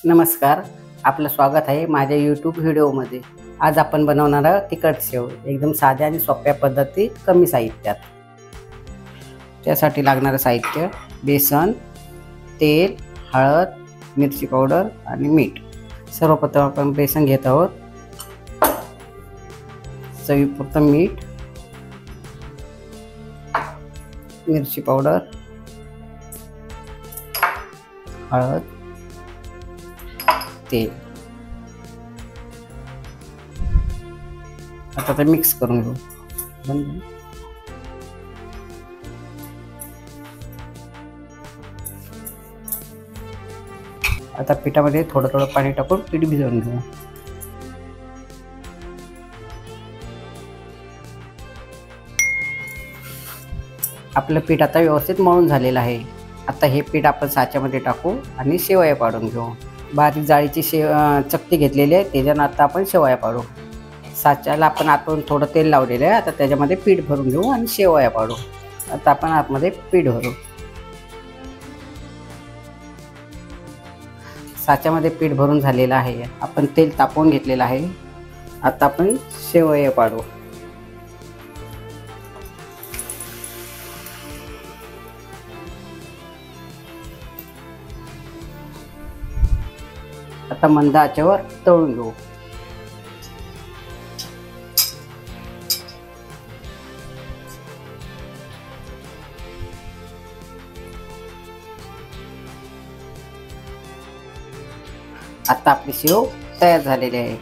नमस्कार, आपलं स्वागत आहे माझ्या यूट्यूब व्हिडिओमध्ये। आज आपण बनवणार आहोत तिखट शेव, एकदम साध्या आणि सोप्या पद्धतीत, कमी साहित्यात। त्यासाठी लागणारे साहित्य: बेसन, तेल, हळद, मिरची पावडर आणि मीठ। सर्वप्रथम आपण बेसन घेत आहोत, चवीपुरतं मीठ, मिरची पावडर, हळद, तेल। आता ते मिक्स करून घेऊ। आता पिठामध्ये थोडं थोडं पाणी टाकून पीठ भिजवून घेऊ। आपलं पीठ आता व्यवस्थित मळून झालेलं आहे। आता हे पीठ आपण साच्यामध्ये टाकू आणि शेवया पाडून घेऊ। बारीक जाळीची चकती घेतलेली आहे, त्याच्यानं आता आपण शेवया पाडू। साच्याला आपण आतून थोडं तेल लावलेलं आहे, आता त्याच्यामध्ये पीठ भरून घेऊ आणि शेवया पाडू। आता आपण आतमध्ये पीठ भरू। साच्यामध्ये पीठ भरून झालेलं आहे, आपण तेल तापवून घेतलेलं आहे। आता आपण शेवया पाडू। आता मंद आचेवर तळून घेऊ। आता आपली शेव तयार झालेली आहे।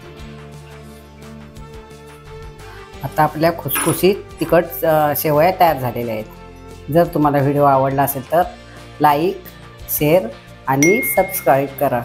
आता आपल्या खुसखुशीत तिखट शेवया तयार झालेल्या आहेत। जर तुम्हाला व्हिडिओ आवडला असेल तर लाईक, शेअर आणि सबस्क्राईब करा।